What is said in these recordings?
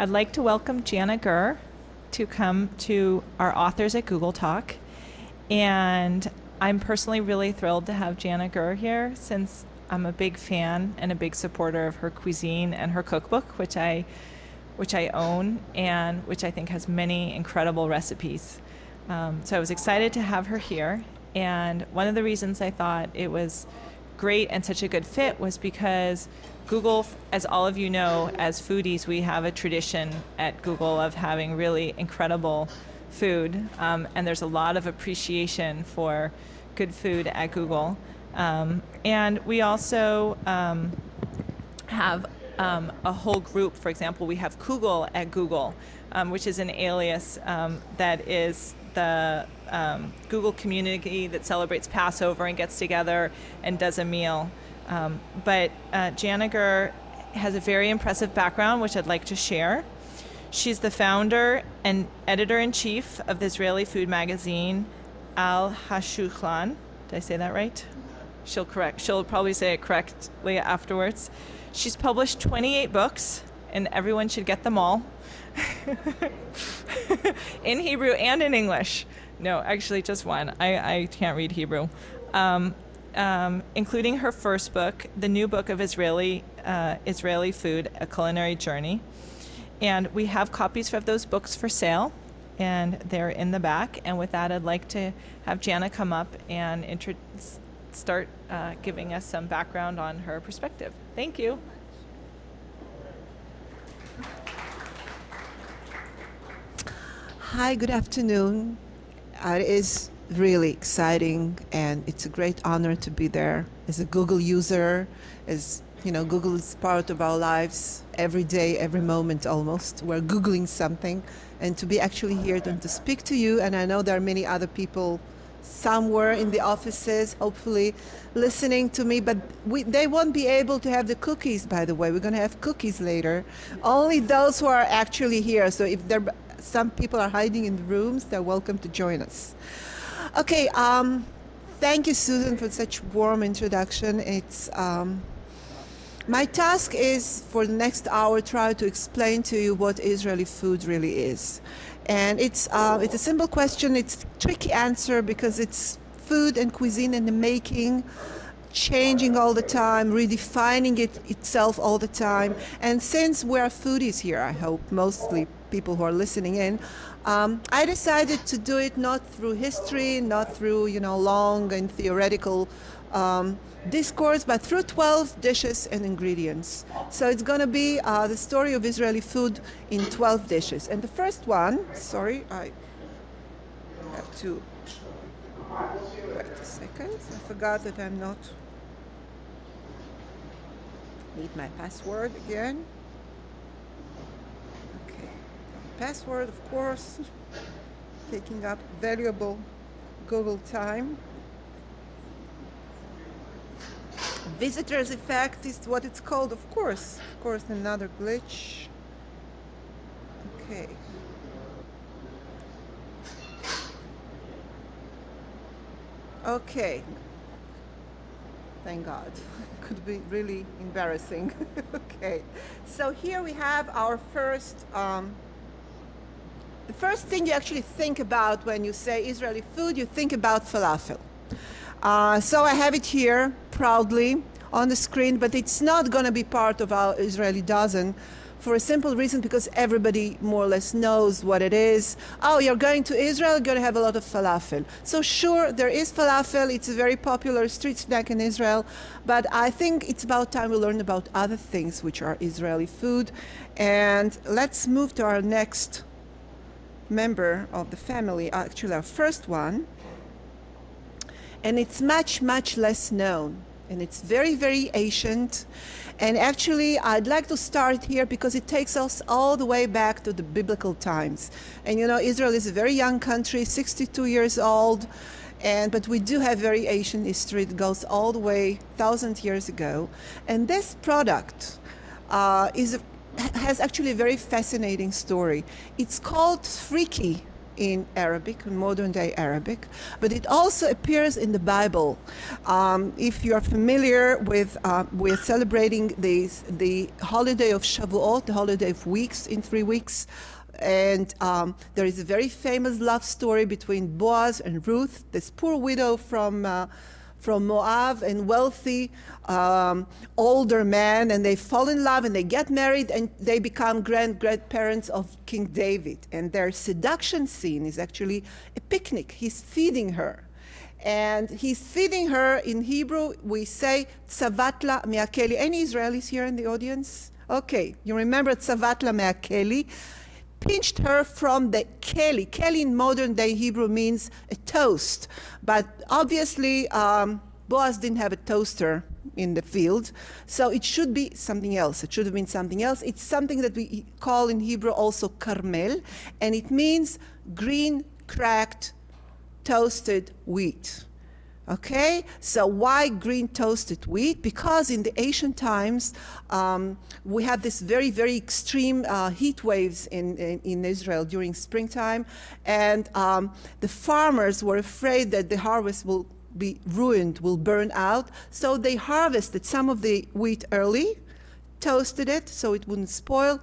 I'd like to welcome Janna Gur to come to our authors at Google Talk. And I'm personally really thrilled to have Janna Gur here since I'm a big fan and a big supporter of her cuisine and her cookbook, which I own and which I think has many incredible recipes. So I was excited to have her here. And one of the reasons I thought it was great and such a good fit was because Google, as all of you know, as foodies, we have a tradition at Google of having really incredible food. And there's a lot of appreciation for good food at Google. And we also have a whole group. For example, we have Kugel at Google, which is an alias that is the Google community that celebrates Passover and gets together and does a meal. But Janna Gur has a very impressive background, which I'd like to share. She's the founder and editor-in-chief of the Israeli food magazine, Hashulchan. Did I say that right? She'll probably say it correctly afterwards. She's published 28 books, and everyone should get them all. In Hebrew and in English. No, actually just one. I can't read Hebrew. Including her first book, the new book of Israeli food, A Culinary Journey. And we have copies of those books for sale, and they're in the back. And with that, I'd like to have Janna come up and start giving us some background on her perspective. Thank you. Hi, good afternoon. It is really exciting, and it's a great honor to be there as a Google user. As you know, Google is part of our lives every day, every moment almost. We're Googling something, and to be actually here and to speak to you, and I know there are many other people somewhere in the offices, hopefully listening to me, but they won't be able to have the cookies, by the way. We're going to have cookies later. Only those who are actually here. So if some people are hiding in the rooms, they're welcome to join us. Okay, thank you, Susan, for such warm introduction. It's my task is for the next hour try to explain to you what Israeli food really is. And it's a simple question. It's a tricky answer because it's food and cuisine and the making, changing all the time, redefining itself all the time. And since we're foodies here, I hope, mostly people who are listening in, I decided to do it not through history, not through long and theoretical discourse, but through 12 dishes and ingredients. So it's going to be the story of Israeli food in 12 dishes. And the first one, sorry, I have to wait a second. I forgot that I'm not. Need my password again. Okay, password, of course, taking up valuable Google time. Visitor's effect is what it's called, of course. Of course, another glitch. Okay. Okay. Thank God. Could be really embarrassing. Okay. So here we have our first, the first thing you actually think about when you say Israeli food, you think about falafel. So I have it here proudly on the screen, but it's not going to be part of our Israeli dozen for a simple reason, because everybody more or less knows what it is. Oh, you're going to Israel, you're going to have a lot of falafel. So sure, there is falafel. It's a very popular street snack in Israel, but I think it's about time we learn about other things which are Israeli food. And let's move to our next member of the family, actually our first one. And it's much, much less known. And it's very, very ancient. And actually, I'd like to start here because it takes us all the way back to the biblical times. And Israel is a very young country, 62 years old. But we do have very ancient history. It goes all the way 1,000 years ago. And this product has actually a very fascinating story. It's called Freekeh in Arabic, in modern-day Arabic, but it also appears in the Bible. If you are familiar with, we're celebrating the holiday of Shavuot, the holiday of weeks, in 3 weeks. And there is a very famous love story between Boaz and Ruth, this poor widow from Moab, and wealthy older man, and they fall in love and they get married and they become grandparents of King David. And their seduction scene is actually a picnic. He's feeding her. And he's feeding her. In Hebrew, we say, Tzavatla me'akeli. Any Israelis here in the audience? Okay, you remember Tzavatla me'akeli. Pinched her from the keli. Keli in modern day Hebrew means a toast. But obviously, Boaz didn't have a toaster in the field. So it should be something else. It should have been something else. It's something that we call in Hebrew also karmel. And it means green, cracked, toasted wheat. Okay, so why green toasted wheat? Because in the ancient times, we have this very, very extreme heat waves in Israel during springtime, and the farmers were afraid that the harvest will be ruined, will burn out, so they harvested some of the wheat early, toasted it so it wouldn't spoil,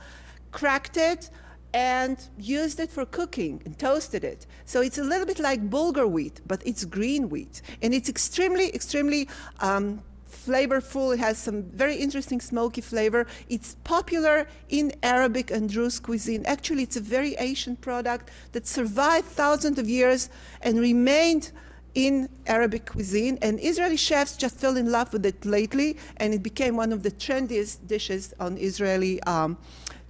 cracked it, and used it for cooking and toasted it. So it's a little bit like bulgur wheat, but it's green wheat. And it's extremely, extremely flavorful. It has some very interesting smoky flavor. It's popular in Arabic and Druze cuisine. Actually, it's a very ancient product that survived thousands of years and remained in Arabic cuisine. And Israeli chefs just fell in love with it lately, and it became one of the trendiest dishes on Israeli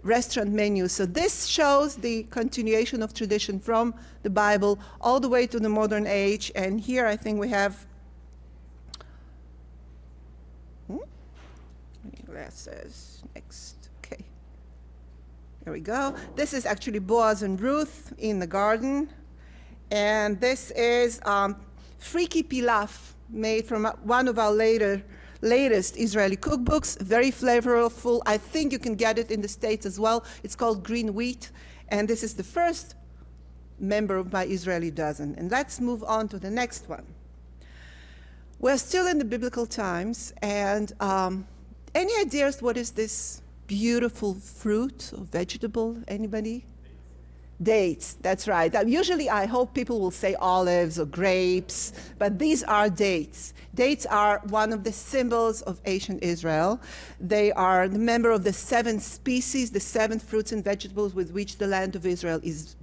restaurant menu. So this shows the continuation of tradition from the Bible all the way to the modern age. And here I think we have glasses. Next. Okay. Here we go. This is actually Boaz and Ruth in the garden. And this is Freekeh pilaf, made from one of our latest Israeli cookbooks, very flavorful. I think you can get it in the States as well. It's called green wheat, and this is the first member of my Israeli dozen. And let's move on to the next one. We're still in the biblical times, and any ideas what is this beautiful fruit or vegetable? Anybody? Dates, that's right. Usually I hope people will say olives or grapes, but these are dates. Dates are one of the symbols of ancient Israel. They are the member of the 7 species, the 7 fruits and vegetables with which the land of Israel is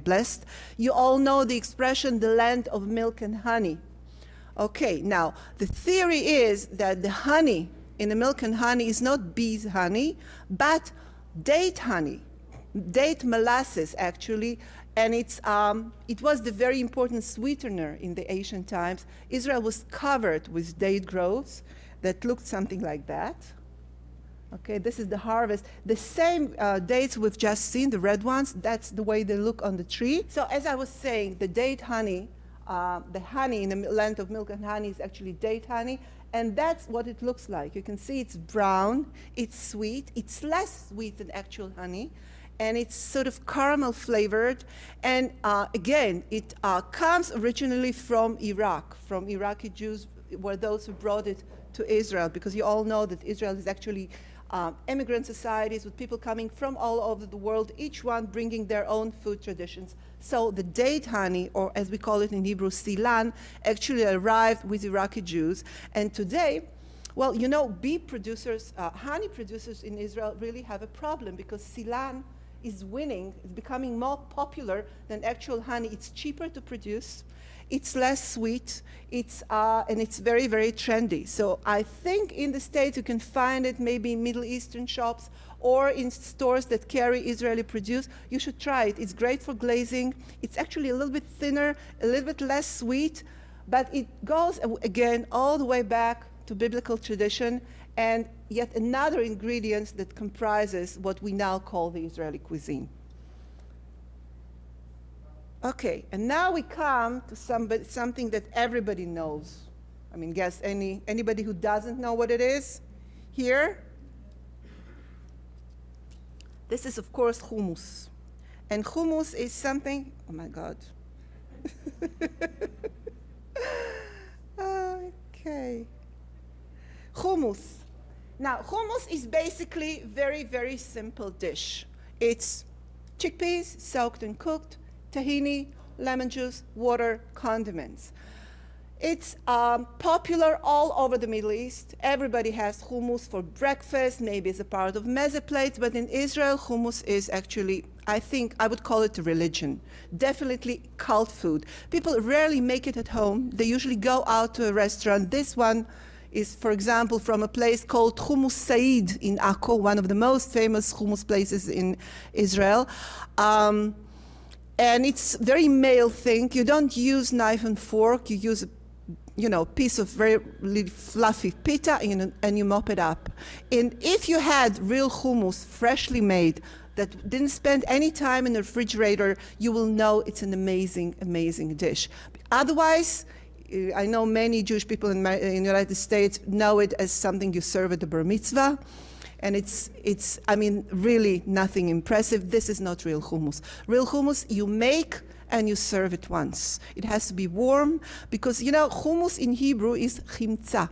blessed. You all know the expression, the land of milk and honey. Okay, now the theory is that the honey in the milk and honey is not bees' honey, but date honey. Date molasses, actually, and it was the very important sweetener in the ancient times. Israel was covered with date groves that looked something like that. Okay, this is the harvest. The same dates we've just seen, the red ones, that's the way they look on the tree. So as I was saying, the date honey, the honey in the land of milk and honey is actually date honey, and that's what it looks like. You can see it's brown, it's sweet, it's less sweet than actual honey, and it's sort of caramel flavored. And again, it comes originally from Iraq, from Iraqi Jews were those who brought it to Israel, because you all know that Israel is actually immigrant societies with people coming from all over the world, each one bringing their own food traditions. So the date honey, or as we call it in Hebrew, silan, actually arrived with Iraqi Jews. And today, well, you know, bee producers, honey producers in Israel really have a problem, because silan is winning, it's becoming more popular than actual honey. It's cheaper to produce, it's less sweet, and it's very, very trendy. So I think in the States you can find it maybe in Middle Eastern shops or in stores that carry Israeli produce. You should try it. It's great for glazing. It's actually a little bit thinner, a little bit less sweet, but it goes, again, all the way back to biblical tradition, and yet another ingredient that comprises what we now call the Israeli cuisine. Okay, and now we come to something that everybody knows. I mean, guess anybody who doesn't know what it is here? This is, of course, hummus. And hummus is something, oh my God. Okay. Hummus. Now, hummus is basically very, very simple dish. It's chickpeas soaked and cooked, tahini, lemon juice, water, condiments. It's popular all over the Middle East. Everybody has hummus for breakfast, maybe as a part of meze plate, but in Israel, hummus is actually, I think, I would call it a religion. Definitely cult food. People rarely make it at home. They usually go out to a restaurant. This one is, for example, from a place called Hummus Said in Akko, one of the most famous hummus places in Israel. And it's a very male thing. You don't use knife and fork. You use a piece of very really fluffy pita and you mop it up. And if you had real hummus, freshly made, that didn't spend any time in the refrigerator, you will know it's an amazing, amazing dish. Otherwise, I know many Jewish people in the United States know it as something you serve at the bar mitzvah. And it's really nothing impressive. This is not real hummus. Real hummus you make and you serve it once. It has to be warm because, hummus in Hebrew is chimtza.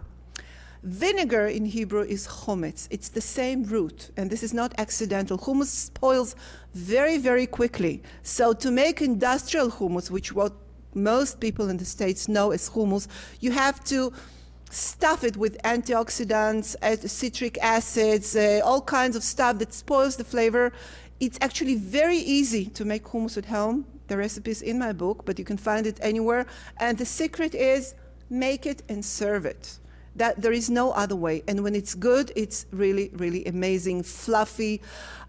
Vinegar in Hebrew is chometz. It's the same root, and this is not accidental. Hummus spoils very, very quickly. So to make industrial hummus, which what most people in the States know as hummus, you have to stuff it with antioxidants, citric acids, all kinds of stuff that spoils the flavor. It's actually very easy to make hummus at home. The recipe is in my book, but you can find it anywhere. And the secret is make it and serve it. That there is no other way. And when it's good, it's really, really amazing, fluffy,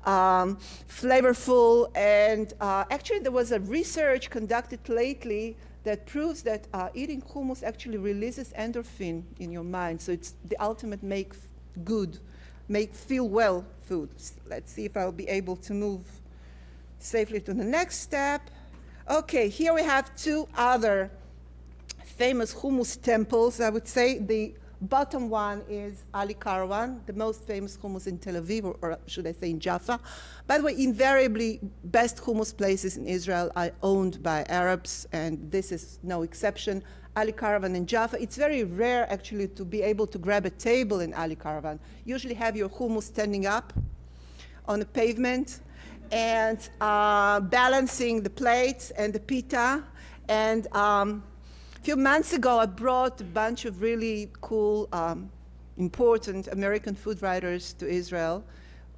flavorful. And actually, there was a research conducted lately that proves that eating hummus actually releases endorphin in your mind. So it's the ultimate make feel well food. Let's see if I'll be able to move safely to the next step. Okay, here we have two other famous hummus temples, I would say. The bottom one is Ali Caravan, the most famous hummus in Tel Aviv, or should I say in Jaffa. By the way, invariably, best hummus places in Israel are owned by Arabs, and this is no exception. Ali Caravan in Jaffa. It's very rare, actually, to be able to grab a table in Ali Caravan. Usually have your hummus standing up on the pavement and balancing the plates and the pita. And a few months ago, I brought a bunch of really cool, important American food writers to Israel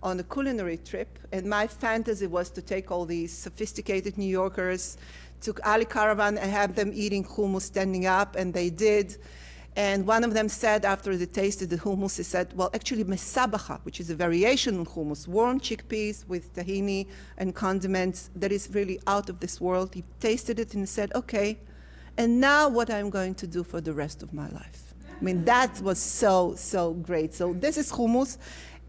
on a culinary trip. And my fantasy was to take all these sophisticated New Yorkers to Ali Caravan and have them eating hummus standing up, and they did. And one of them said, after they tasted the hummus, he said, well, actually, mesabacha, which is a variation on hummus, warm chickpeas with tahini and condiments, that is really out of this world. He tasted it and he said, okay, and now what I'm going to do for the rest of my life. I mean, that was so, so great. So this is hummus.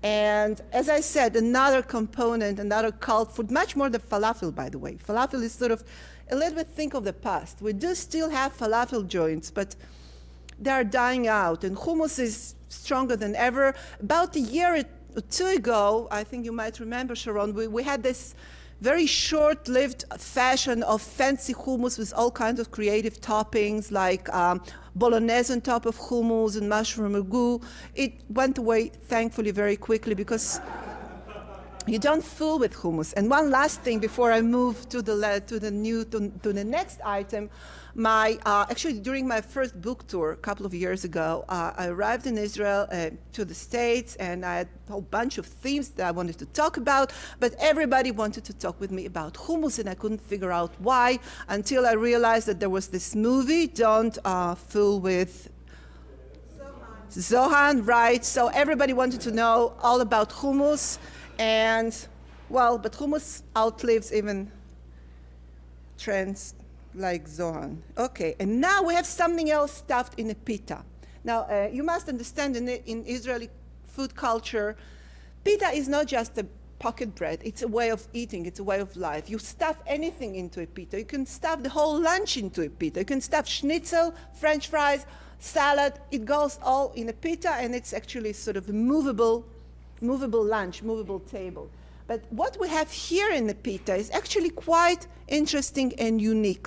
And as I said, another component, another cult food, much more than falafel, by the way. Falafel is sort of a little bit think of the past. We do still have falafel joints, but they are dying out. And hummus is stronger than ever. About a year or two ago, I think you might remember, Sharon, we had this very short-lived fashion of fancy hummus with all kinds of creative toppings, like bolognese on top of hummus and mushroom ragu. It went away, thankfully, very quickly because you don't fool with hummus. And one last thing before I move to the next item, actually during my first book tour a couple of years ago, I arrived in Israel to the States, and I had a whole bunch of themes that I wanted to talk about, but everybody wanted to talk with me about hummus, and I couldn't figure out why until I realized that there was this movie, Don't Fool with Zohan, right? So everybody wanted to know all about hummus. And, well, but hummus outlives even trends like Zohan. Okay, and now we have something else stuffed in a pita. Now, you must understand in Israeli food culture, pita is not just a pocket bread. It's a way of eating. It's a way of life. You stuff anything into a pita. You can stuff the whole lunch into a pita. You can stuff schnitzel, French fries, salad. It goes all in a pita, and it's actually sort of a movable lunch, movable table. But what we have here in the pita is actually quite interesting and unique.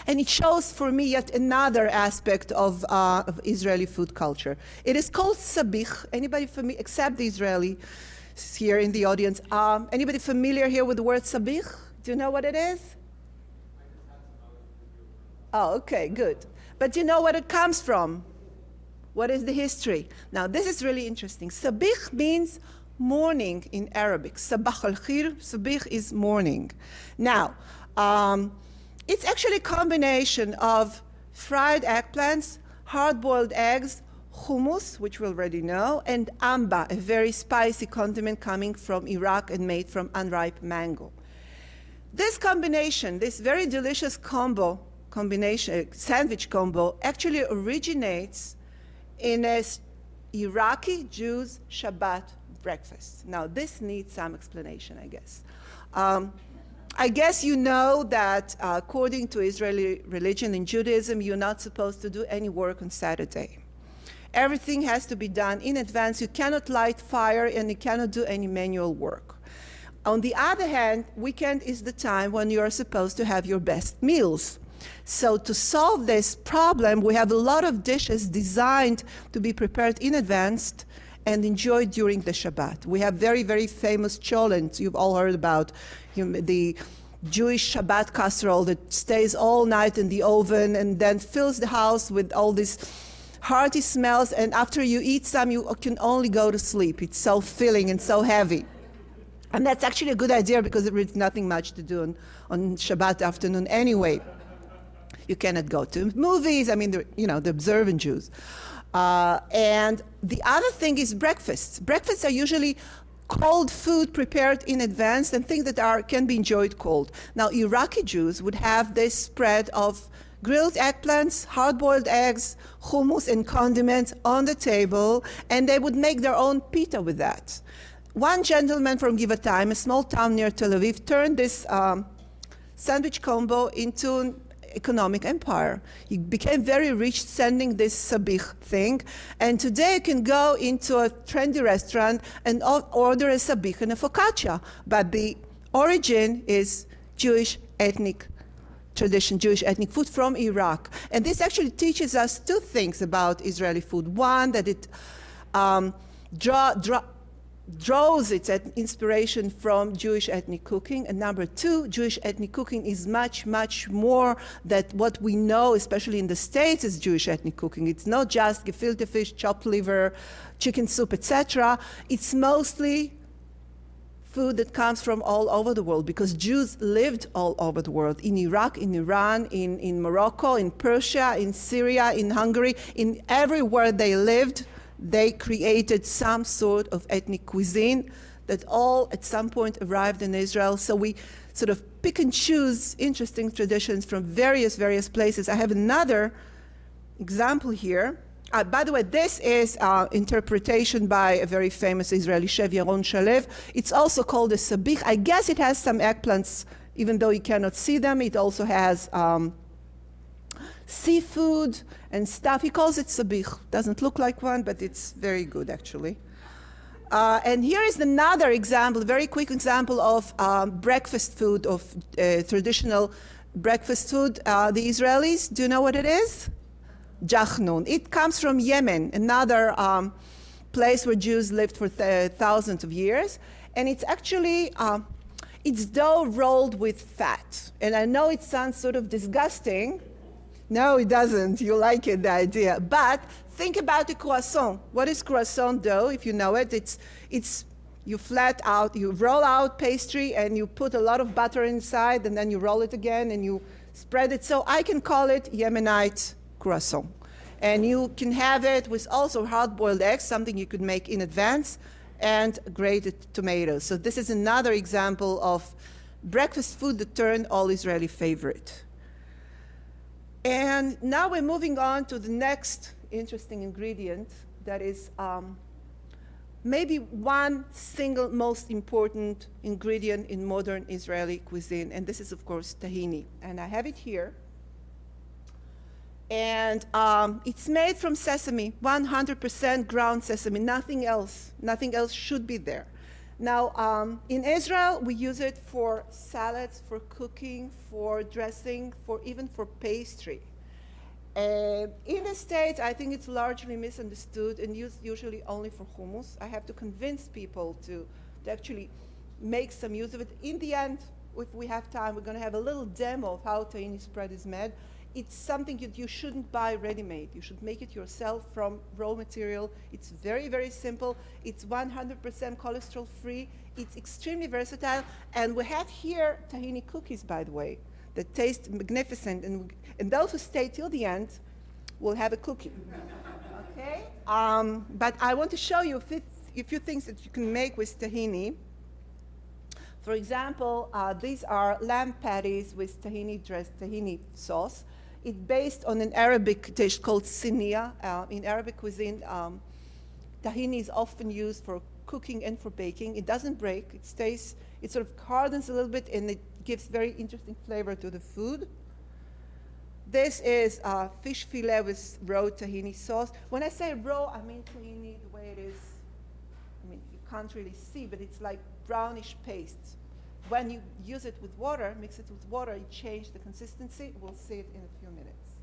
And it shows for me yet another aspect of Israeli food culture. It is called sabich. Anybody familiar, except the Israeli here in the audience, anybody familiar here with the word sabich? Do you know what it is? Oh, okay, good. But do you know where it comes from? What is the history? Now, this is really interesting. Sabich means morning in Arabic. Sabah al-khir, sabich is morning. Now, it's actually a combination of fried eggplants, hard-boiled eggs, hummus, which we already know, and amba, a very spicy condiment coming from Iraq and made from unripe mango. This combination, this very delicious sandwich combo, actually originates in an Iraqi Jews Shabbat breakfast. Now, this needs some explanation, I guess. I guess you know that according to Israeli religion and Judaism, you're not supposed to do any work on Saturday. Everything has to be done in advance. You cannot light fire and you cannot do any manual work. On the other hand, weekend is the time when you are supposed to have your best meals. So to solve this problem, we have a lot of dishes designed to be prepared in advance and enjoyed during the Shabbat. We have very, very famous cholent you've all heard about, the Jewish Shabbat casserole that stays all night in the oven and then fills the house with all these hearty smells, and after you eat some, you can only go to sleep. It's so filling and so heavy. And that's actually a good idea because there's nothing much to do on Shabbat afternoon anyway. You cannot go to movies, the observant Jews. And the other thing is breakfasts. Breakfasts are usually cold food prepared in advance and things that can be enjoyed cold. Now, Iraqi Jews would have this spread of grilled eggplants, hard-boiled eggs, hummus, and condiments on the table, and they would make their own pita with that. One gentleman from Givatayim, a small town near Tel Aviv, turned this sandwich combo into an economic empire. He became very rich sending this sabich thing, and today you can go into a trendy restaurant and order a sabich and a focaccia, but the origin is Jewish ethnic tradition, Jewish ethnic food from Iraq. And this actually teaches us two things about Israeli food. One, that it draws its inspiration from Jewish ethnic cooking. And number two, Jewish ethnic cooking is much, much more than what we know, especially in the States, as Jewish ethnic cooking. It's not just gefilte fish, chopped liver, chicken soup, etc. It's mostly food that comes from all over the world, because Jews lived all over the world, in Iraq, in Iran, in Morocco, in Persia, in Syria, in Hungary, in everywhere they lived, they created some sort of ethnic cuisine that all at some point arrived in Israel. So we sort of pick and choose interesting traditions from various places. I have another example here. By the way, this is interpretation by a very famous Israeli chef, Yaron Shalev. It's also called a sabich. I guess it has some eggplants, even though you cannot see them. It also has seafood and stuff. He calls it sabich. Doesn't look like one, but it's very good, actually. And here is another example, a very quick example of breakfast food, of traditional breakfast food. The Israelis, do you know what it is? Jachnun. It comes from Yemen, another place where Jews lived for thousands of years. And it's actually, it's dough rolled with fat. And I know it sounds sort of disgusting. No, it doesn't. You like it, the idea. But think about a croissant. What is croissant dough, if you know it? It's you roll out pastry and you put a lot of butter inside and then you roll it again and you spread it. So I can call it Yemenite croissant. And you can have it with also hard-boiled eggs, something you could make in advance, and grated tomatoes. So this is another example of breakfast food that turned all Israeli favorite. And now we're moving on to the next interesting ingredient that is maybe one single most important ingredient in modern Israeli cuisine, and this is, of course, tahini. And I have it here. And it's made from sesame, 100% ground sesame, nothing else. Nothing else should be there. Now, in Israel, we use it for salads, for cooking, for dressing, even for pastry. In the States, I think it's largely misunderstood and used usually only for hummus. I have to convince people to actually make some use of it. In the end, if we have time, we're going to have a little demo of how tahini spread is made. It's something that you shouldn't buy ready-made. You should make it yourself from raw material. It's very, very simple. It's 100% cholesterol-free. It's extremely versatile. And we have here tahini cookies, by the way, that taste magnificent. And those who stay till the end will have a cookie. Okay? But I want to show you a few things that you can make with tahini. For example, these are lamb patties with tahini sauce. It's based on an Arabic dish called sinia. In Arabic cuisine, tahini is often used for cooking and for baking. It doesn't break. It stays, it sort of hardens a little bit, and it gives very interesting flavor to the food. This is fish fillet with raw tahini sauce. When I say raw, I mean tahini the way it is. I mean, you can't really see, but it's like brownish paste. When you use it with water, mix it with water, you change the consistency. We'll see it in a few minutes.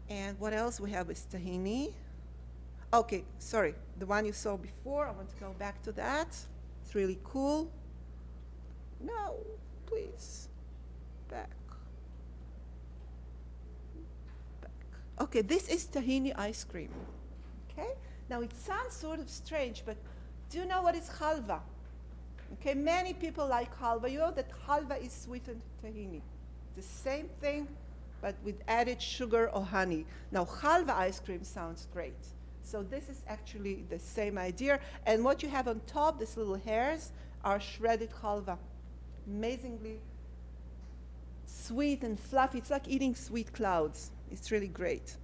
And what else we have is tahini. Okay, sorry, the one you saw before. I want to go back to that. It's really cool. No, please. Back. Okay, this is tahini ice cream. Okay, now it sounds sort of strange, but do you know what is halva? Okay, many people like halva. You know that halva is sweetened tahini. The same thing, but with added sugar or honey. Now, halva ice cream sounds great. So this is actually the same idea. And what you have on top, these little hairs, are shredded halva. Amazingly sweet and fluffy. It's like eating sweet clouds. It's really great.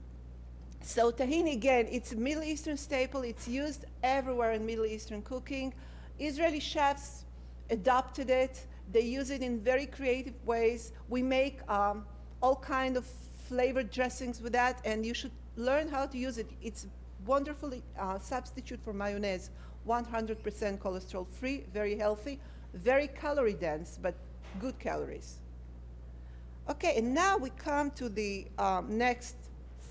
So tahini, again, it's a Middle Eastern staple. It's used everywhere in Middle Eastern cooking. Israeli chefs adopted it. They use it in very creative ways. We make all kinds of flavored dressings with that, and you should learn how to use it. It's a wonderful substitute for mayonnaise. 100% cholesterol-free, very healthy, very calorie-dense, but good calories. Okay, and now we come to the next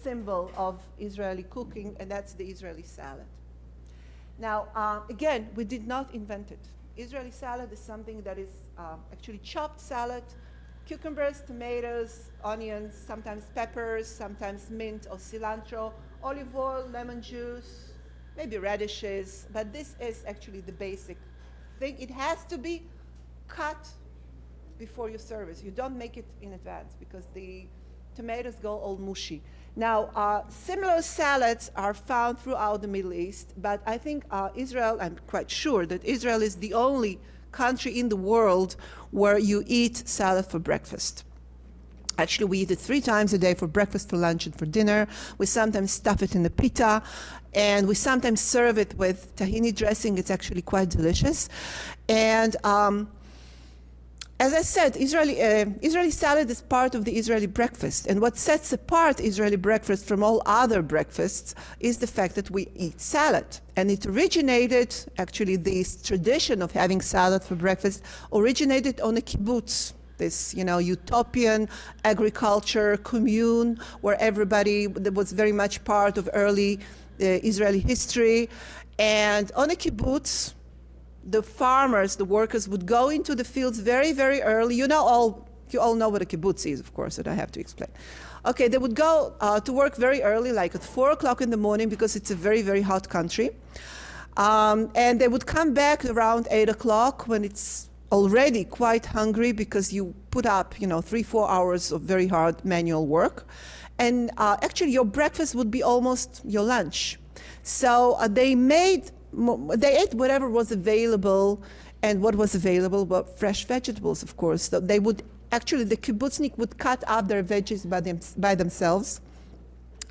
symbol of Israeli cooking, and that's the Israeli salad. Now, again, we did not invent it. Israeli salad is something that is actually chopped salad, cucumbers, tomatoes, onions, sometimes peppers, sometimes mint or cilantro, olive oil, lemon juice, maybe radishes, but this is actually the basic thing. It has to be cut before you serve it. You don't make it in advance because the tomatoes go all mushy. Now, similar salads are found throughout the Middle East, but I think Israel, I'm quite sure that Israel is the only country in the world where you eat salad for breakfast. Actually, we eat it 3 times a day for breakfast, for lunch, and for dinner. We sometimes stuff it in a pita, and we sometimes serve it with tahini dressing. It's actually quite delicious. And as I said, Israeli salad is part of the Israeli breakfast. And what sets apart Israeli breakfast from all other breakfasts is the fact that we eat salad. And it originated, actually, this tradition of having salad for breakfast originated on a kibbutz, this, utopian agriculture commune where everybody was very much part of early Israeli history. And on a kibbutz, the farmers, the workers, would go into the fields very, very early. You all know what a kibbutz is, of course, and I have to explain. Okay, they would go to work very early, like at 4 o'clock in the morning, because it's a very, very hot country. And they would come back around 8 o'clock when it's already quite hungry because you put up, 3-4 hours of very hard manual work. And actually, your breakfast would be almost your lunch. So they ate whatever was available, and what was available were fresh vegetables, of course. So they would, actually, the kibbutznik would cut up their veggies by themselves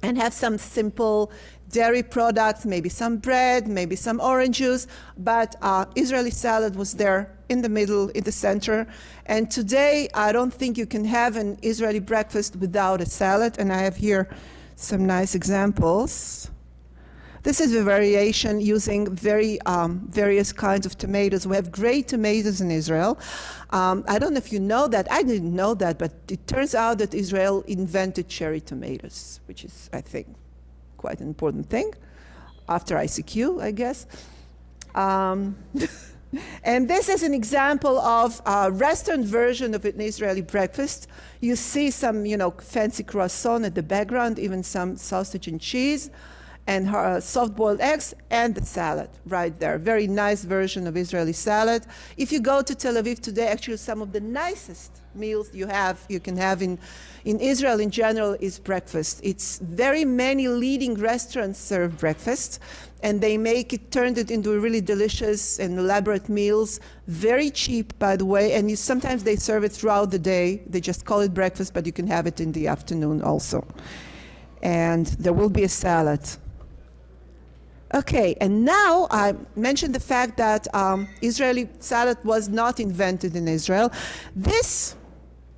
and have some simple dairy products, maybe some bread, maybe some orange juice, but Israeli salad was there in the middle, in the center. And today, I don't think you can have an Israeli breakfast without a salad, and I have here some nice examples. This is a variation using very various kinds of tomatoes. We have great tomatoes in Israel. I don't know if you know that. I didn't know that, but it turns out that Israel invented cherry tomatoes, which is, I think, quite an important thing, after ICQ, I guess. And this is an example of a restaurant version of an Israeli breakfast. You see some, fancy croissant at the background, even some sausage and cheese, and soft-boiled eggs, and the salad right there. Very nice version of Israeli salad. If you go to Tel Aviv today, actually some of the nicest meals you can have in Israel in general is breakfast. It's very many leading restaurants serve breakfast, and they turned it into really delicious and elaborate meals, very cheap, by the way, and sometimes they serve it throughout the day. They just call it breakfast, but you can have it in the afternoon also. And there will be a salad. Okay, and now I mentioned the fact that Israeli salad was not invented in Israel. This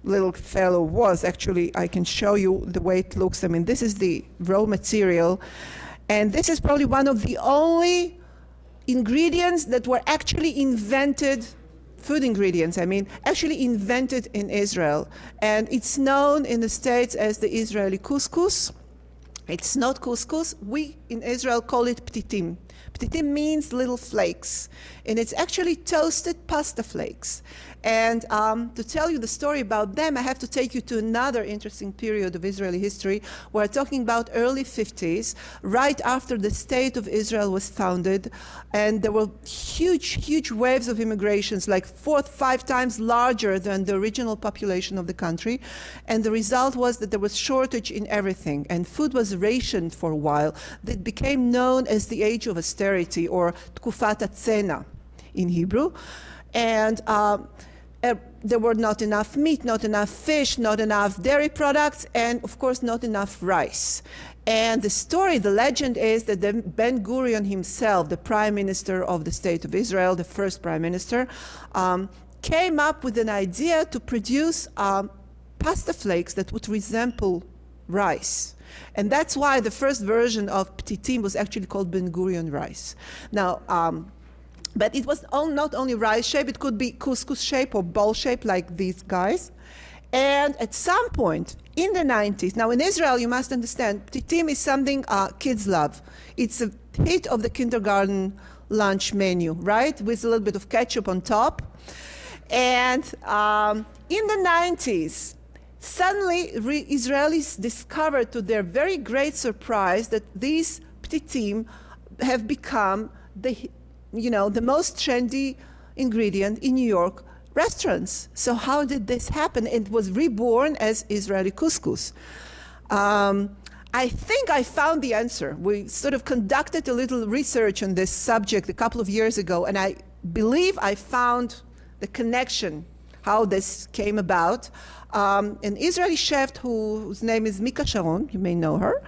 little fellow was actually, I can show you the way it looks. I mean, this is the raw material. And this is probably one of the only ingredients that were actually invented, food ingredients, actually invented in Israel. And it's known in the States as the Israeli couscous. It's not couscous. We in Israel call it Ptitim. Ptitim means little flakes, and it's actually toasted pasta flakes. And to tell you the story about them, I have to take you to another interesting period of Israeli history. We're talking about early 50s, right after the state of Israel was founded, and there were huge waves of immigrations, like 4 or 5 times larger than the original population of the country. And the result was that there was shortage in everything, and food was rationed for a while. That became known as the age of austerity, or Tkufat Hatzena in Hebrew. And there were not enough meat, not enough fish, not enough dairy products, and of course not enough rice. And the legend is that Ben Gurion himself, the prime minister of the state of Israel, the first prime minister, came up with an idea to produce pasta flakes that would resemble rice. And that's why the first version of Ptitim was actually called Ben Gurion rice. Now, but it was not only rice shape, it could be couscous shape or bowl shape like these guys. And at some point in the 90s, now in Israel, you must understand, Ptitim is something kids love. It's a hit of the kindergarten lunch menu, right? With a little bit of ketchup on top. And in the 90s, suddenly Israelis discovered, to their very great surprise, that these Ptitim have become the most trendy ingredient in New York restaurants. So how did this happen? It was reborn as Israeli couscous. I think I found the answer. We sort of conducted a little research on this subject a couple of years ago, and I believe I found the connection, how this came about. An Israeli chef whose name is Mika Sharon, you may know her,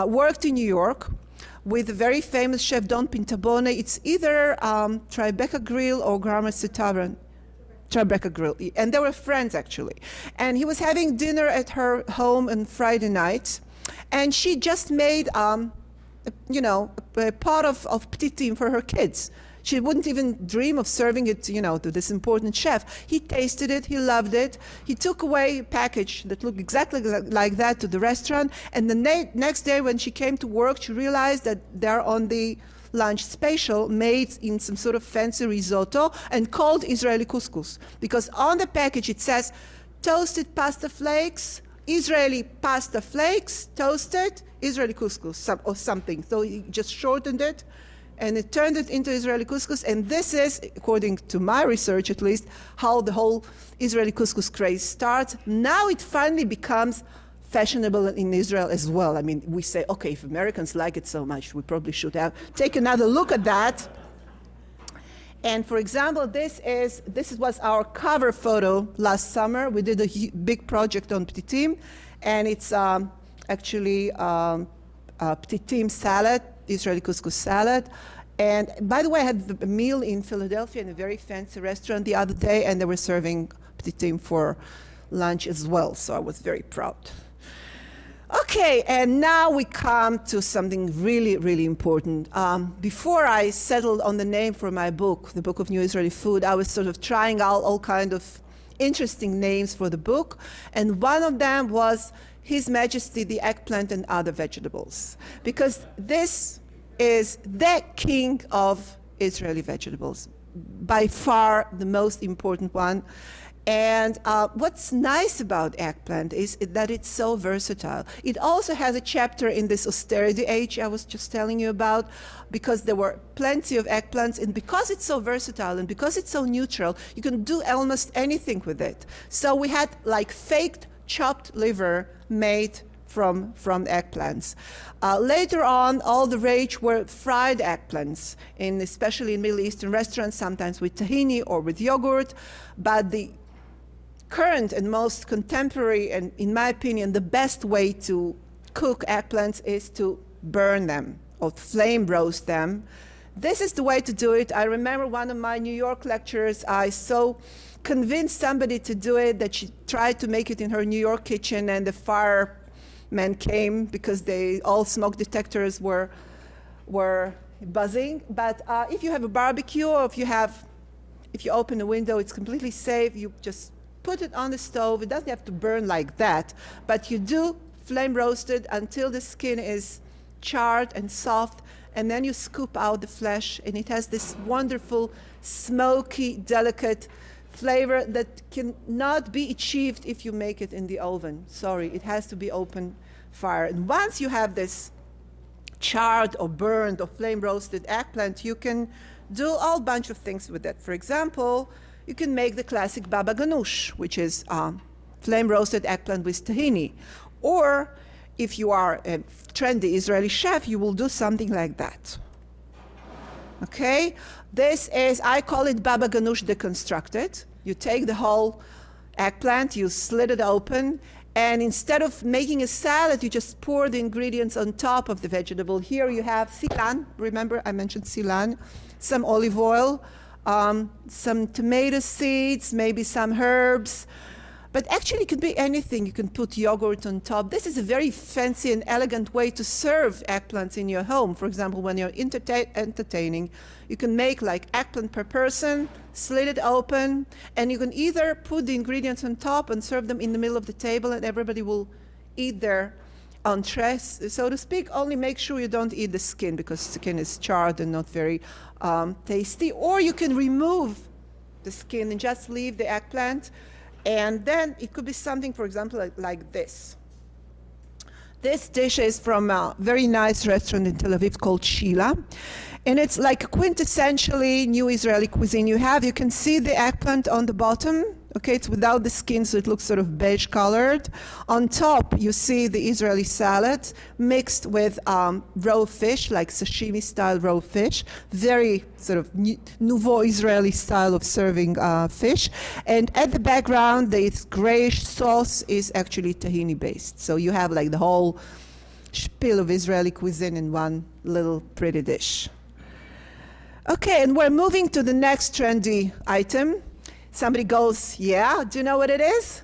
worked in New York with a very famous chef, Don Pintabone. It's either Tribeca Grill or Gramercy Tavern. Tribeca Grill. And they were friends, actually. And he was having dinner at her home on Friday night. And she just made, a pot of Ptitim for her kids. She wouldn't even dream of serving it, to this important chef. He tasted it. He loved it. He took away a package that looked exactly like that to the restaurant. And the next day when she came to work, she realized that they're on the lunch special made in some sort of fancy risotto and called Israeli couscous. Because on the package it says toasted pasta flakes, Israeli pasta flakes, toasted, Israeli couscous, or something. So he just shortened it, and it turned it into Israeli couscous. And this is, according to my research at least, how the whole Israeli couscous craze starts. Now it finally becomes fashionable in Israel as well. I mean, we say, okay, if Americans like it so much, we probably should take another look at that. And for example, this was our cover photo last summer. We did a big project on Ptitim, and it's actually Ptitim salad, Israeli couscous salad. And by the way, I had a meal in Philadelphia in a very fancy restaurant the other day, and they were serving Ptitim for lunch as well, so I was very proud. Okay, and now we come to something really, really important. Before I settled on the name for my book, the Book of New Israeli Food, I was sort of trying out all kind of interesting names for the book, and one of them was His Majesty the Eggplant and Other Vegetables, because this is the king of Israeli vegetables, by far the most important one. And what's nice about eggplant is that it's so versatile. It also has a chapter in this austerity age I was just telling you about, because there were plenty of eggplants, and because it's so versatile and because it's so neutral, you can do almost anything with it. So we had like faked chopped liver made from eggplants. Later on, all the rage were fried eggplants, especially in Middle Eastern restaurants, sometimes with tahini or with yogurt. But the current and most contemporary, and in my opinion, the best way to cook eggplants is to burn them or flame roast them. This is the way to do it. I remember one of my New York lectures, I so convinced somebody to do it that she tried to make it in her New York kitchen, and the firemen came because all smoke detectors were buzzing. But if you have a barbecue, or if you open a window, it's completely safe. You just put it on the stove. It doesn't have to burn like that, but you do flame roast it until the skin is charred and soft, and then you scoop out the flesh, and it has this wonderful, smoky, delicate flavor that cannot be achieved if you make it in the oven. Sorry, it has to be open fire. And once you have this charred or burned or flame roasted eggplant, you can do a whole bunch of things with it. For example, you can make the classic baba ganoush, which is flame roasted eggplant with tahini. Or if you are a trendy Israeli chef, you will do something like that. Okay? This is, I call it baba ganoush deconstructed. You take the whole eggplant, you slit it open, and instead of making a salad, you just pour the ingredients on top of the vegetable. Here you have silan. Remember I mentioned silan, some olive oil, some tomato seeds, maybe some herbs. But actually it could be anything. You can put yogurt on top. This is a very fancy and elegant way to serve eggplants in your home. For example, when you're entertaining, you can make like eggplant per person, slit it open, and you can either put the ingredients on top and serve them in the middle of the table, and everybody will eat their entrees, so to speak. Only make sure you don't eat the skin, because the skin is charred and not very tasty. Or you can remove the skin and just leave the eggplant. And then it could be something, for example, like this. This dish is from a very nice restaurant in Tel Aviv called Shila. And it's like quintessentially new Israeli cuisine. You can see the eggplant on the bottom. Okay, it's without the skin, so it looks sort of beige colored. On top, you see the Israeli salad mixed with raw fish, like sashimi style raw fish. Very sort of nouveau Israeli style of serving fish. And at the background, this grayish sauce is actually tahini based. So you have like the whole spiel of Israeli cuisine in one little pretty dish. Okay, and we're moving to the next trendy item. Somebody goes, yeah, do you know what it is?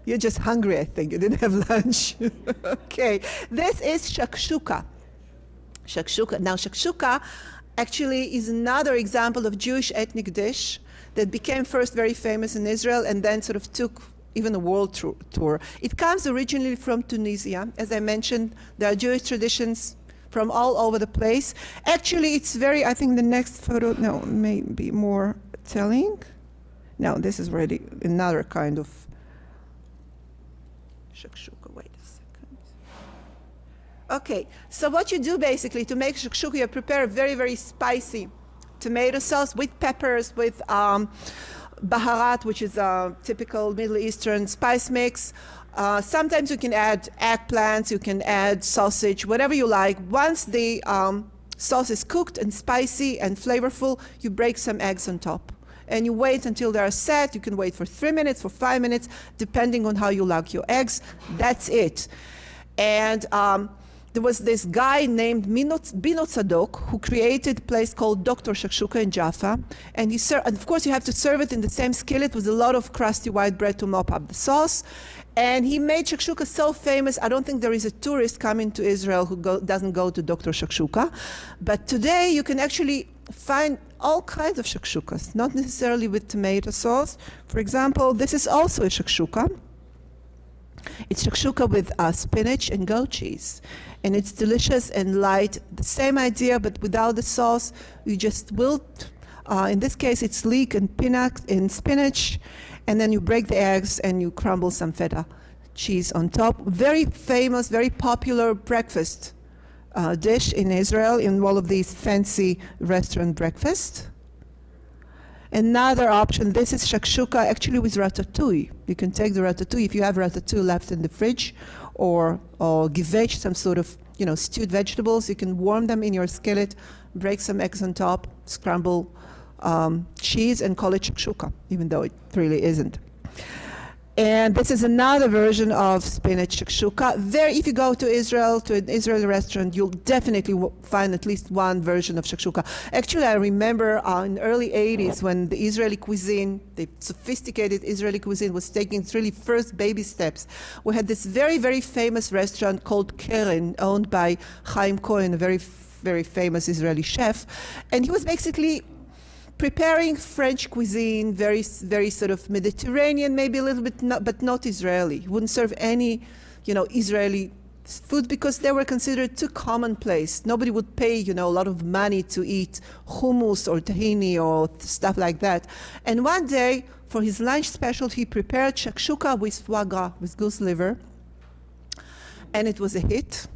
You're just hungry, I think. You didn't have lunch. Okay, this is shakshuka. Shakshuka. Now, shakshuka actually is another example of Jewish ethnic dish that became first very famous in Israel and then sort of took even a world tour. It comes originally from Tunisia. As I mentioned, there are Jewish traditions from all over the place. Actually, it's very, I think the next photo, no, maybe more telling. No, this is already another kind of shakshuka. Wait a second. Okay, so what you do basically to make shakshuka, you prepare a very, very spicy tomato sauce with peppers, with baharat, which is a typical Middle Eastern spice mix. Sometimes you can add eggplants, you can add sausage, whatever you like. Once the sauce is cooked and spicy and flavorful, you break some eggs on top. And you wait until they are set. You can wait for 3 minutes, for 5 minutes, depending on how you like your eggs. That's it. And there was this guy named Bino Tzadok who created a place called Dr. Shakshuka in Jaffa. And and of course, you have to serve it in the same skillet with a lot of crusty white bread to mop up the sauce. And he made shakshuka so famous, I don't think there is a tourist coming to Israel who doesn't go to Dr. Shakshuka. But today you can actually find all kinds of shakshukas, not necessarily with tomato sauce. For example, this is also a shakshuka. It's shakshuka with spinach and goat cheese. And it's delicious and light. The same idea, but without the sauce. You just wilt. In this case, it's leek and spinach. And then you break the eggs and you crumble some feta cheese on top. Very famous, very popular breakfast dish in Israel in all of these fancy restaurant breakfasts. Another option, this is shakshuka actually with ratatouille. You can take the ratatouille, if you have ratatouille left in the fridge, or givech, some sort of stewed vegetables, you can warm them in your skillet, break some eggs on top, scramble cheese and call it shakshuka, even though it really isn't. And this is another version of spinach shakshuka. If you go to Israel, to an Israeli restaurant, you'll definitely find at least one version of shakshuka. Actually, I remember in the early 80s when the Israeli cuisine, the sophisticated Israeli cuisine was taking its really first baby steps. We had this very, very famous restaurant called Keren, owned by Chaim Cohen, a very, very famous Israeli chef. And he was basically preparing French cuisine, very, very sort of Mediterranean, maybe a little bit, but not Israeli. He wouldn't serve any, Israeli food because they were considered too commonplace. Nobody would pay, a lot of money to eat hummus or tahini or stuff like that. And one day, for his lunch special, he prepared shakshuka with foie gras, with goose liver, and it was a hit.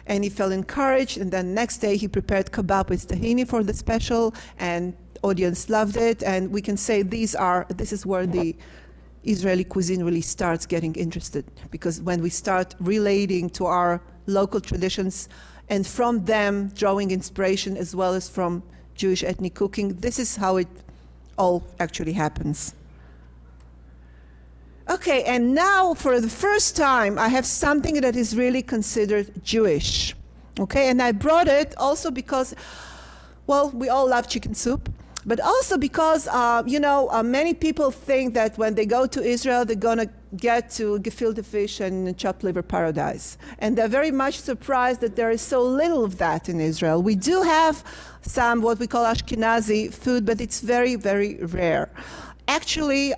And he felt encouraged. And then next day, he prepared kebab with tahini for the special, and audience loved it. And we can say this is where the Israeli cuisine really starts getting interested, because when we start relating to our local traditions and from them drawing inspiration as well as from Jewish ethnic cooking, this is how it all actually happens. Okay, and now for the first time I have something that is really considered Jewish. Okay, and I brought it also because, well, we all love chicken soup. But also because, many people think that when they go to Israel, they're going to get to gefilte fish and chopped liver paradise. And they're very much surprised that there is so little of that in Israel. We do have some what we call Ashkenazi food, but it's very, very rare. Actually,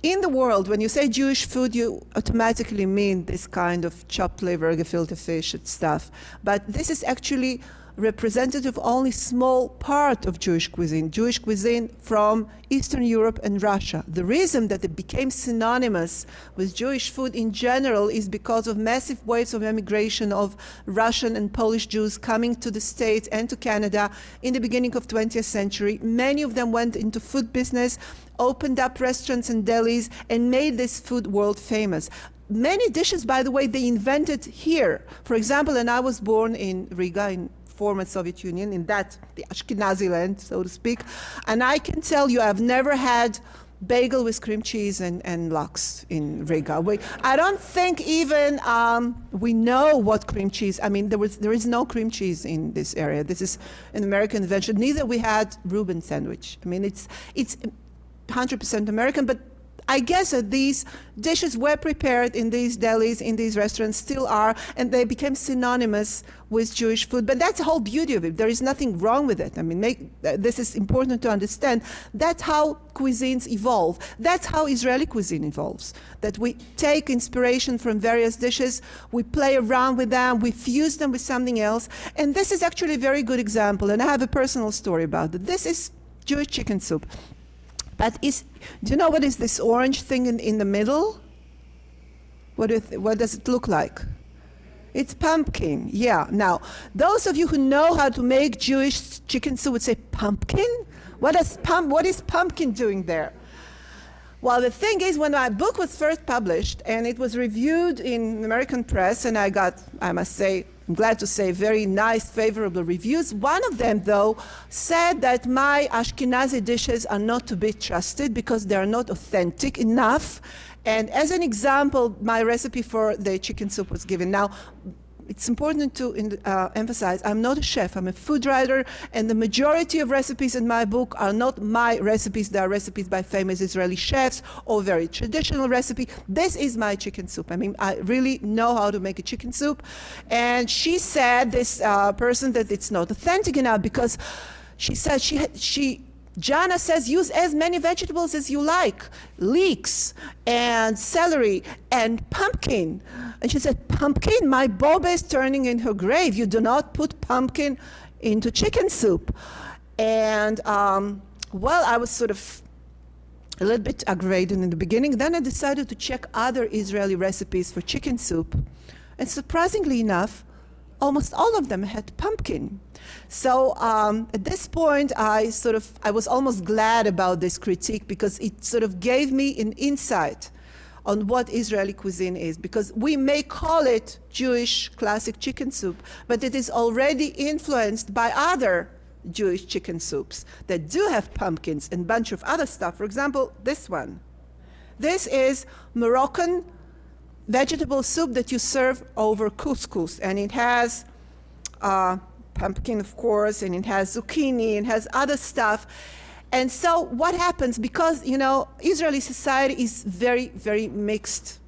in the world, when you say Jewish food, you automatically mean this kind of chopped liver, gefilte fish and stuff. But this is actually representative only small part of Jewish cuisine from Eastern Europe and Russia. The reason that it became synonymous with Jewish food in general is because of massive waves of emigration of Russian and Polish Jews coming to the States and to Canada in the beginning of 20th century. Many of them went into food business, opened up restaurants and delis, and made this food world famous. Many dishes, by the way, they invented here. For example, and I was born in Riga, in former Soviet Union, in the Ashkenazi land, so to speak. And I can tell you, I've never had bagel with cream cheese and lox in Riga. I don't think even we know what cream cheese. I mean, there is no cream cheese in this area. This is an American invention. Neither we had Reuben sandwich. I mean, it's 100% American, but I guess that these dishes were prepared in these delis, in these restaurants, still are, and they became synonymous with Jewish food. But that's the whole beauty of it. There is nothing wrong with it. I mean, this is important to understand. That's how cuisines evolve. That's how Israeli cuisine evolves. That we take inspiration from various dishes, we play around with them, we fuse them with something else. And this is actually a very good example, and I have a personal story about it. This is Jewish chicken soup. But do you know what is this orange thing in the middle? What does it look like? It's pumpkin, yeah. Now, those of you who know how to make Jewish chicken soup would say, pumpkin? What is pumpkin doing there? Well, the thing is, when my book was first published, and it was reviewed in American press, and I got, I must say, I'm glad to say, very nice, favorable reviews. One of them, though, said that my Ashkenazi dishes are not to be trusted because they are not authentic enough. And as an example, my recipe for the chicken soup was given. Now, it's important to emphasize, I'm not a chef, I'm a food writer, and the majority of recipes in my book are not my recipes. They are recipes by famous Israeli chefs or very traditional recipe. This is my chicken soup. I mean, I really know how to make a chicken soup. And she said, this person, that it's not authentic enough because she said Janna says use as many vegetables as you like, leeks and celery and pumpkin. And she said, pumpkin? My Boba is turning in her grave. You do not put pumpkin into chicken soup. And well, I was sort of a little bit aggravated in the beginning. Then I decided to check other Israeli recipes for chicken soup. And surprisingly enough, almost all of them had pumpkin. So at this point, I was almost glad about this critique because it sort of gave me an insight on what Israeli cuisine is, because we may call it Jewish classic chicken soup, but it is already influenced by other Jewish chicken soups that do have pumpkins and a bunch of other stuff. For example, this one. This is Moroccan vegetable soup that you serve over couscous, and it has pumpkin, of course, and it has zucchini, and has other stuff. And so what happens, because, you know, Israeli society is very, very mixed.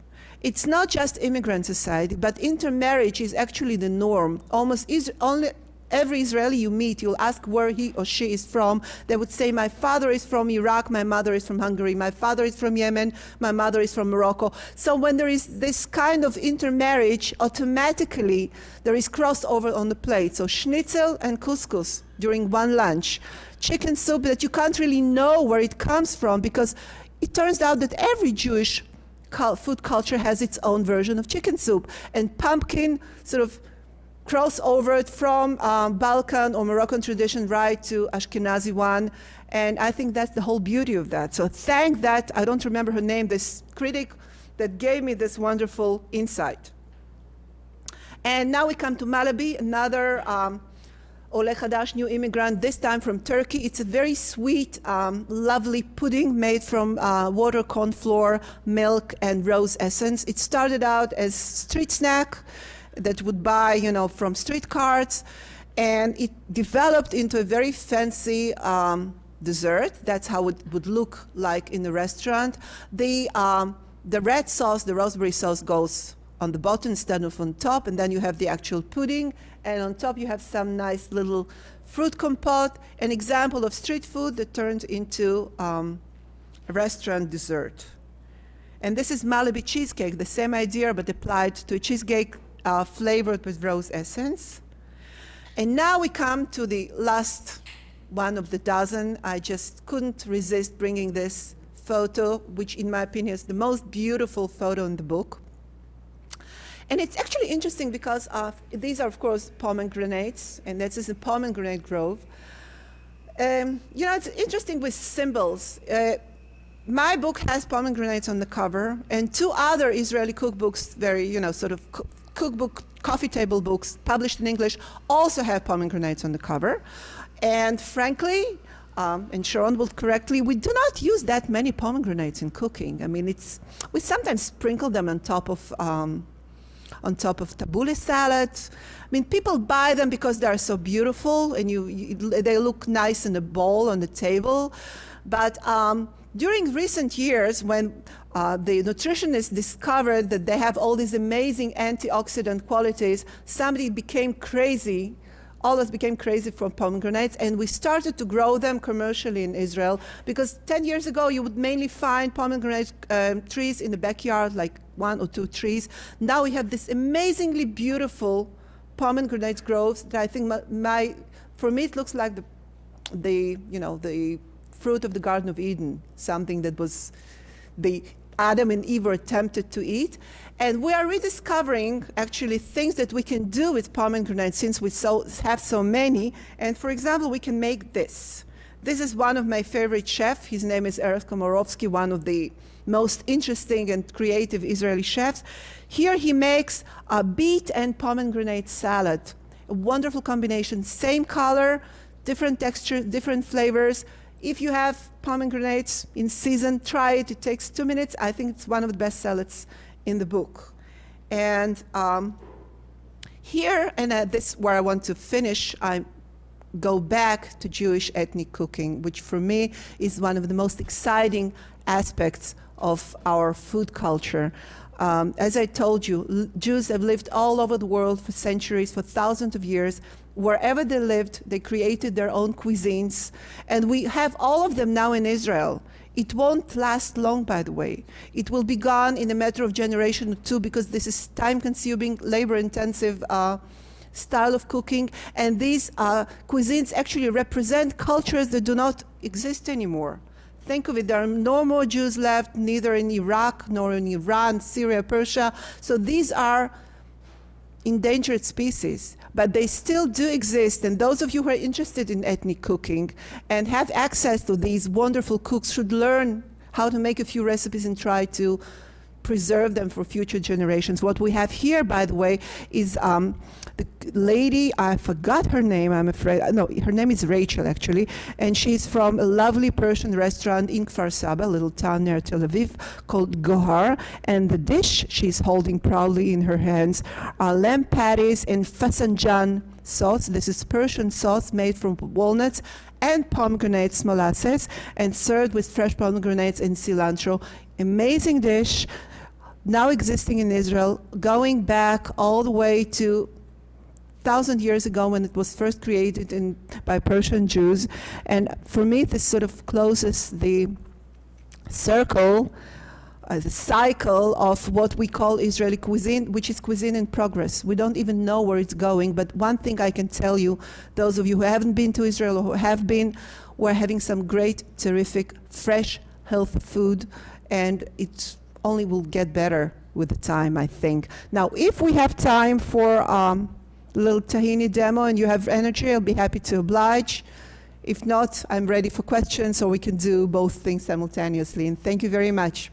It's not just immigrant society, but intermarriage is actually the norm. Almost only every Israeli you meet, you'll ask where he or she is from. They would say, my father is from Iraq, my mother is from Hungary, my father is from Yemen, my mother is from Morocco. So when there is this kind of intermarriage, automatically there is crossover on the plate. So schnitzel and couscous during one lunch. Chicken soup that you can't really know where it comes from, because it turns out that every Jewish food culture has its own version of chicken soup. And pumpkin sort of cross over it from Balkan or Moroccan tradition right to Ashkenazi one. And I think that's the whole beauty of that. So thank that, I don't remember her name, this critic that gave me this wonderful insight. And now we come to Malabi, another Ole Hadash, new immigrant, this time from Turkey. It's a very sweet, lovely pudding made from water, corn flour, milk, and rose essence. It started out as street snack that would buy, you know, from street carts, and it developed into a very fancy dessert. That's how it would look like in a restaurant. The red sauce, the raspberry sauce, goes on the bottom instead of on top, and then you have the actual pudding, and on top you have some nice little fruit compote, an example of street food that turned into a restaurant dessert. And this is Malabi cheesecake, the same idea but applied to a cheesecake flavored with rose essence. And now we come to the last one of the dozen. I just couldn't resist bringing this photo, which in my opinion is the most beautiful photo in the book. And it's actually interesting because these are, of course, pomegranates, and this is a pomegranate grove. You know, it's interesting with symbols. My book has pomegranates on the cover, and two other Israeli cookbooks, very, you know, sort of cookbook, coffee table books published in English, also have pomegranates on the cover. And frankly, and Sharon will correctly, we do not use that many pomegranates in cooking. I mean, we sometimes sprinkle them on top of tabbouleh salad. I mean, people buy them because they are so beautiful and they look nice in a bowl on the table. But during recent years, when the nutritionists discovered that they have all these amazing antioxidant qualities, somebody became crazy. All of us became crazy for pomegranates, and we started to grow them commercially in Israel, because 10 years ago you would mainly find pomegranate trees in the backyard, like 1 or 2 trees. Now we have this amazingly beautiful pomegranate groves that I think for me it looks like the fruit of the Garden of Eden, something that was the Adam and Eve were tempted to eat. And we are rediscovering actually things that we can do with pomegranates since we have so many. And for example, we can make this. This is one of my favorite chefs. His name is Erez Komarovsky, one of the most interesting and creative Israeli chefs. Here he makes a beet and pomegranate salad. A wonderful combination, same color, different texture, different flavors. If you have pomegranates in season, try it. It takes 2 minutes. I think it's one of the best salads in the book. And Here, and this is where I want to finish, I go back to Jewish ethnic cooking, which for me is one of the most exciting aspects of our food culture. As I told you, Jews have lived all over the world for centuries, for thousands of years. Wherever they lived, they created their own cuisines. And we have all of them now in Israel. It won't last long, by the way. It will be gone in a matter of generation or two because this is time-consuming, labor-intensive style of cooking. And these cuisines actually represent cultures that do not exist anymore. Think of it, there are no more Jews left, neither in Iraq nor in Iran, Syria, Persia. So these are endangered species, but they still do exist. And those of you who are interested in ethnic cooking and have access to these wonderful cooks should learn how to make a few recipes and try to preserve them for future generations. What we have here, by the way, is the lady, I forgot her name, I'm afraid. No, her name is Rachel, actually, and she's from a lovely Persian restaurant in Kfar Saba, a little town near Tel Aviv, called Gohar, and the dish she's holding proudly in her hands are lamb patties in fasanjan sauce. This is Persian sauce made from walnuts and pomegranates molasses and served with fresh pomegranates and cilantro. Amazing dish, now existing in Israel, going back all the way to 1,000 years ago when it was first created by Persian Jews. And for me, this sort of closes the circle, the cycle of what we call Israeli cuisine, which is cuisine in progress. We don't even know where it's going, but one thing I can tell you, those of you who haven't been to Israel or who have been, we're having some great, terrific, fresh, healthy food, and it only will get better with the time, I think. Now, if we have time for a little tahini demo and you have energy, I'll be happy to oblige. If not, I'm ready for questions, or we can do both things simultaneously. And thank you very much.